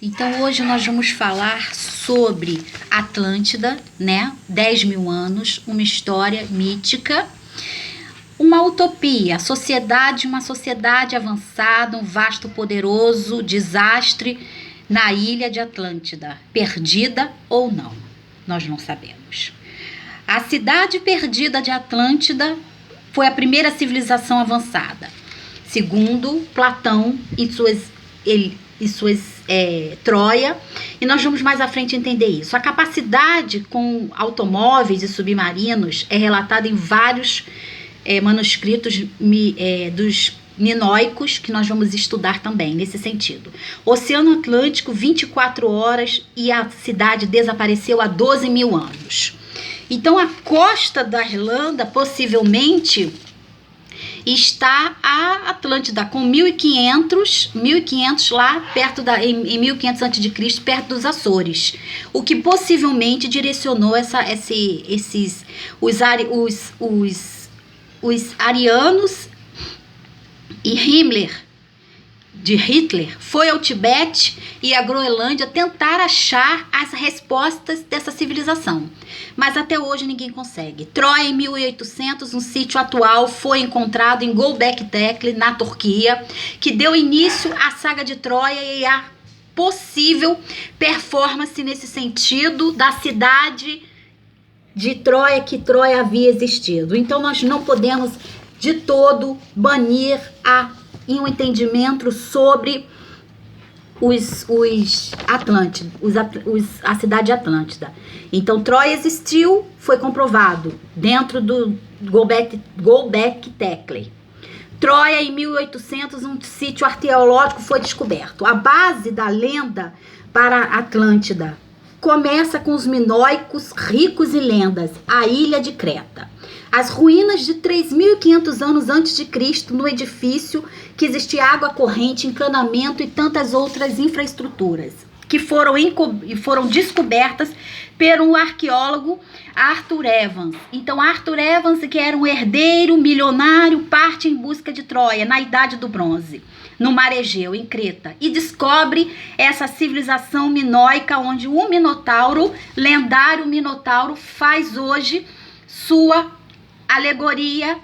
Então hoje nós vamos falar sobre Atlântida, né? 10 mil anos, uma história mítica, uma utopia, uma sociedade avançada, um vasto poderoso desastre na ilha de Atlântida, perdida ou não, nós não sabemos. A cidade perdida de Atlântida foi a primeira civilização avançada, segundo Platão e suas Troia, e nós vamos mais à frente entender isso. A capacidade com automóveis e submarinos é relatada em vários manuscritos dos minoicos, que nós vamos estudar também nesse sentido. Oceano Atlântico, 24 horas, e a cidade desapareceu há 12 mil anos. Então a costa da Irlanda possivelmente está a Atlântida com 1500 lá perto em 1500 a.C., perto dos Açores, o que possivelmente direcionou os arianos, e Hitler foi ao Tibete e à Groenlândia tentar achar as respostas dessa civilização. Mas até hoje ninguém consegue. Troia, em 1800, um sítio atual, foi encontrado em Göbekli Tepe, na Turquia, que deu início à saga de Troia e a possível performance nesse sentido da cidade de Troia, que Troia havia existido. Então nós não podemos de todo banir em um entendimento sobre a cidade de Atlântida. Então Troia existiu, foi comprovado dentro do Göbekli Tepe. Troia, em 1800, um sítio arqueológico foi descoberto. A base da lenda para Atlântida começa com os minoicos, ricos e lendas, a ilha de Creta. As ruínas de 3.500 anos antes de Cristo, no edifício que existia água corrente, encanamento e tantas outras infraestruturas, que foram descobertas pelo arqueólogo Arthur Evans. Então Arthur Evans, que era um herdeiro milionário, parte em busca de Troia na Idade do Bronze, no Mar Egeu, em Creta, e descobre essa civilização minoica, onde o Minotauro, lendário Minotauro, faz hoje sua alegoria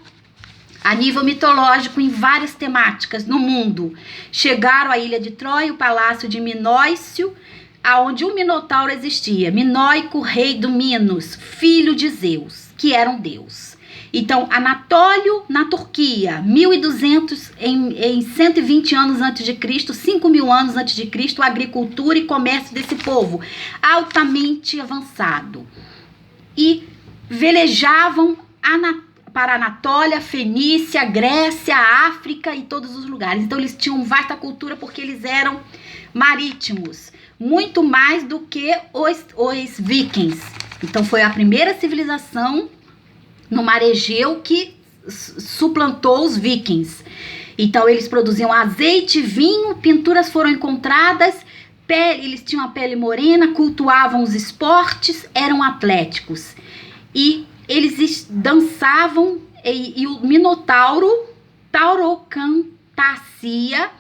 a nível mitológico em várias temáticas no mundo. Chegaram à ilha de Troia, o palácio de Minócio, aonde o Minotauro existia, Minoico, rei do Minos, filho de Zeus, que era um deus. Então, Anatólio, na Turquia, 1200, em 120 anos antes de Cristo, 5.000 anos antes de Cristo, a agricultura e comércio desse povo, altamente avançado. E velejavam para Anatólia, Fenícia, Grécia, África e todos os lugares. Então eles tinham vasta cultura porque eles eram marítimos, muito mais do que os vikings. Então foi a primeira civilização no Mar Egeu que suplantou os vikings. Então eles produziam azeite, vinho, pinturas foram encontradas, eles tinham a pele morena, cultuavam os esportes, eram atléticos. E eles dançavam, e o Minotauro, Taurocantacia,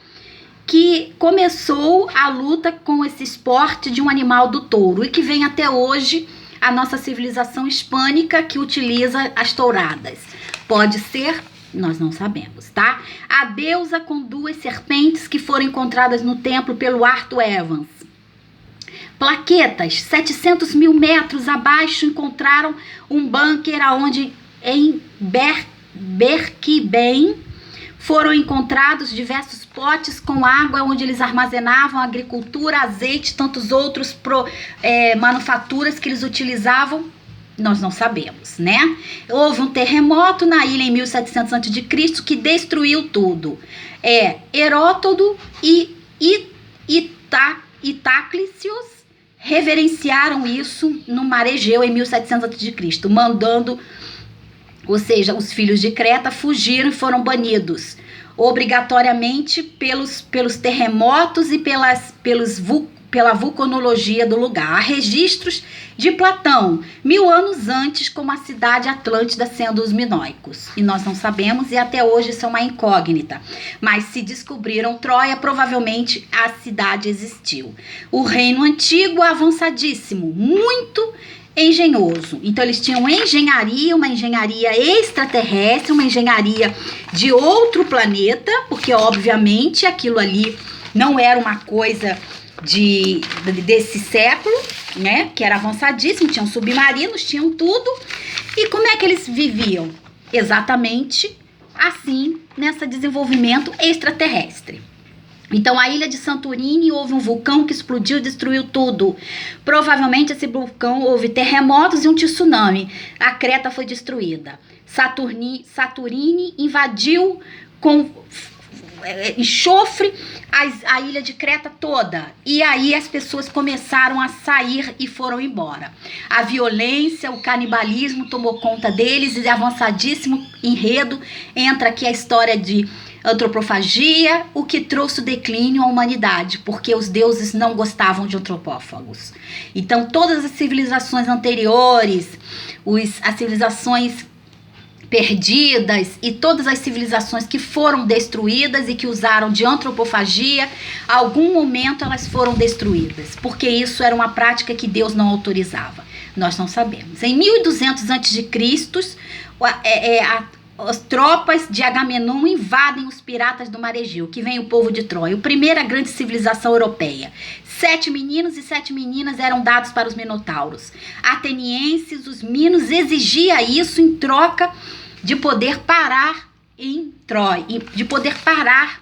que começou a luta com esse esporte de um animal do touro, e que vem até hoje a nossa civilização hispânica, que utiliza as touradas. Pode ser, nós não sabemos, tá? A deusa com 2 serpentes que foram encontradas no templo pelo Arthur Evans. Plaquetas, 700 mil metros abaixo, encontraram um bunker onde em Berkibem foram encontrados diversos potes com água, onde eles armazenavam agricultura, azeite, tantos outros manufaturas que eles utilizavam. Nós não sabemos, né? Houve um terremoto na ilha em 1700 a.C. que destruiu tudo. Heródoto e Itaclícios reverenciaram isso no Mar Egeu em 1700 a.C., mandando, ou seja, os filhos de Creta fugiram e foram banidos obrigatoriamente pelos terremotos e pela vulcanologia do lugar. Há registros de Platão, 1000 anos antes, como a cidade Atlântida sendo os minoicos. E nós não sabemos, e até hoje isso é uma incógnita. Mas se descobriram Troia, provavelmente a cidade existiu. O reino antigo avançadíssimo, muito engenhoso. Então eles tinham engenharia, uma engenharia extraterrestre, uma engenharia de outro planeta, porque obviamente aquilo ali não era uma coisa desse século, né, que era avançadíssimo, tinham submarinos, tinham tudo. E como é que eles viviam? Exatamente assim, nesse desenvolvimento extraterrestre. Então, a ilha de Santorini houve um vulcão que explodiu e destruiu tudo. Provavelmente esse vulcão houve terremotos e um tsunami. A Creta foi destruída. Santorini invadiu com enxofre a ilha de Creta toda. E aí as pessoas começaram a sair e foram embora. A violência, o canibalismo tomou conta deles e avançadíssimo enredo entra aqui a história de antropofagia, o que trouxe o declínio à humanidade, porque os deuses não gostavam de antropófagos. Então todas as civilizações anteriores, as civilizações perdidas e todas as civilizações que foram destruídas e que usaram de antropofagia, algum momento elas foram destruídas, porque isso era uma prática que Deus não autorizava. Nós não sabemos. Em 1200 a.C., as tropas de Agamenon invadem os piratas do Mar Egeu, que vem o povo de Troia, a primeira grande civilização europeia. 7 meninos e 7 meninas eram dados para os minotauros. Atenienses, os minos, exigia isso em troca de poder parar em Troia, de poder parar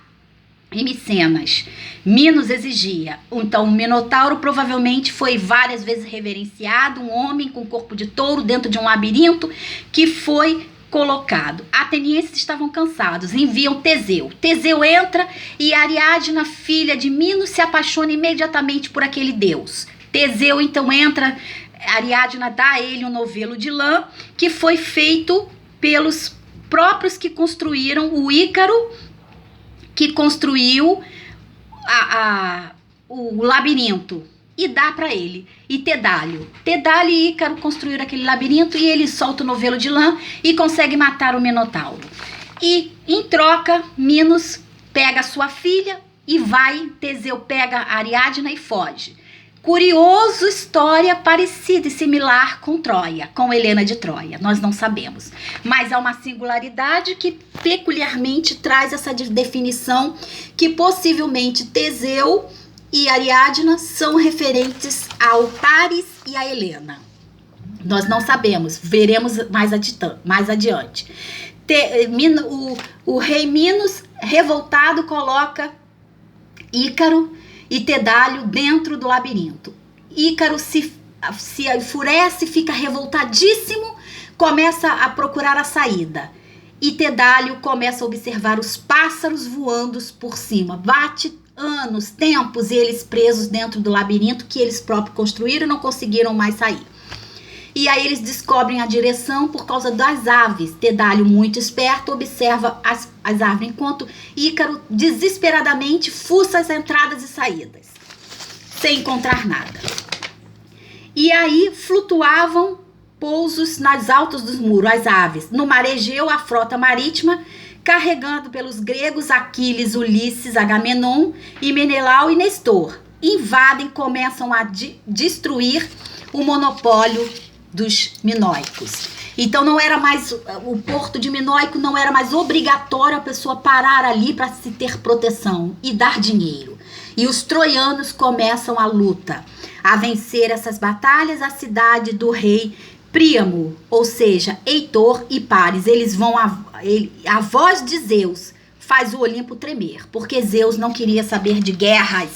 em Micenas. Minos exigia. Então, o Minotauro provavelmente foi várias vezes reverenciado, um homem com corpo de touro dentro de um labirinto que foi colocado. Atenienses estavam cansados, enviam Teseu. Teseu entra e Ariadna, filha de Minos, se apaixona imediatamente por aquele deus. Teseu então entra, Ariadna dá a ele um novelo de lã que foi feito pelos próprios que construíram o Ícaro, que construiu o labirinto, e dá para ele. E Tedálio e Ícaro construíram aquele labirinto e ele solta o novelo de lã e consegue matar o Minotauro. E em troca, Minos pega a sua filha e vai, Teseu pega a Ariadna e foge. Curioso, história parecida e similar com Troia, com Helena de Troia, nós não sabemos. Mas há uma singularidade que peculiarmente traz essa definição que possivelmente Teseu e Ariadna são referentes ao Paris e a Helena. Nós não sabemos, veremos mais adiante. O rei Minos, revoltado, coloca Ícaro e Tedálio dentro do labirinto. Ícaro se enfurece, fica revoltadíssimo, começa a procurar a saída. E Tedálio começa a observar os pássaros voando por cima. Bate anos, tempos, e eles presos dentro do labirinto que eles próprios construíram e não conseguiram mais sair. E aí eles descobrem a direção por causa das aves. Tedálio, muito esperto, observa as árvores, enquanto Ícaro desesperadamente fuça as entradas e saídas, sem encontrar nada. E aí flutuavam pousos nas altas dos muros, as aves. No Mar Egeu, a frota marítima, carregando pelos gregos Aquiles, Ulisses, Agamenon e Menelau e Nestor, invadem, começam a destruir o monopólio dos minoicos. Então não era mais, o porto de Minoico não era mais obrigatório a pessoa parar ali para se ter proteção e dar dinheiro. E os troianos começam a luta, a vencer essas batalhas. A cidade do rei Príamo, ou seja, Heitor e Paris, eles vão, a voz de Zeus faz o Olimpo tremer, porque Zeus não queria saber de guerras.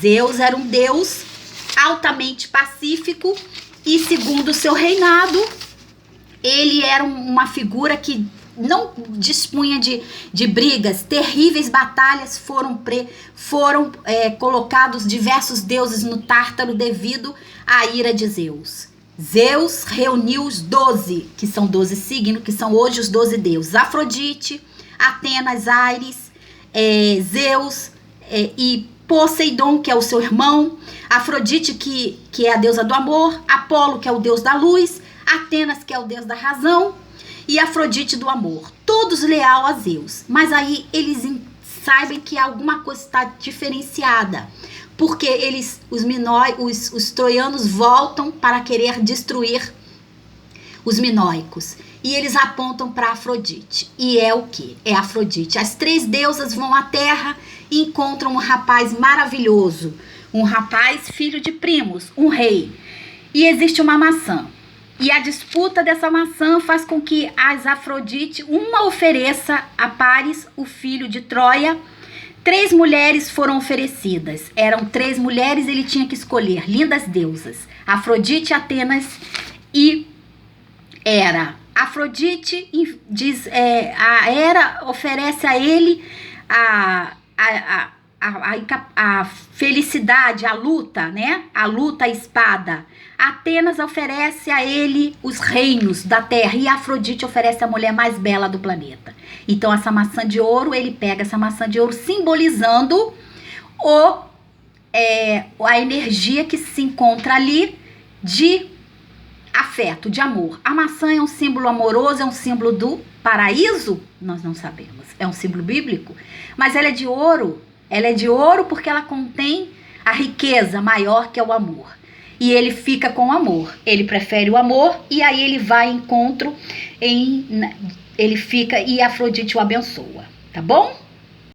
Zeus era um deus altamente pacífico e, segundo o seu reinado, ele era uma figura que não dispunha de brigas. Terríveis batalhas foram colocados diversos deuses no Tártaro devido à ira de Zeus. Zeus reuniu os 12, que são 12 signos, que são hoje os 12 deuses. Afrodite, Atenas, Ares, Zeus e Poseidon, que é o seu irmão, Afrodite, que é a deusa do amor, Apolo, que é o deus da luz, Atenas, que é o deus da razão, e Afrodite do amor, todos leal a Zeus. Mas aí eles sabem que alguma coisa está diferenciada, porque os troianos voltam para querer destruir os minoicos. E eles apontam para Afrodite. E é o quê? É Afrodite. As 3 deusas vão à terra e encontram um rapaz maravilhoso. Um rapaz filho de primos, um rei. E existe uma maçã. E a disputa dessa maçã faz com que as Afrodite, uma ofereça a Paris, o filho de Troia. 3 mulheres foram oferecidas. Eram 3 mulheres, ele tinha que escolher. Lindas deusas. Afrodite, Atenas e Hera. Afrodite a Hera oferece a ele a felicidade, a luta, né? A luta, a espada. Atenas oferece a ele os reinos da terra e Afrodite oferece a mulher mais bela do planeta. Então essa maçã de ouro, ele pega essa maçã de ouro simbolizando a energia que se encontra ali de afeto, de amor. A maçã é um símbolo amoroso, é um símbolo do paraíso? Nós não sabemos. É um símbolo bíblico? Mas ela é de ouro. Ela é de ouro porque ela contém a riqueza maior que é o amor. E ele fica com o amor. Ele prefere o amor e aí ele vai em encontro, ele fica e Afrodite o abençoa. Tá bom?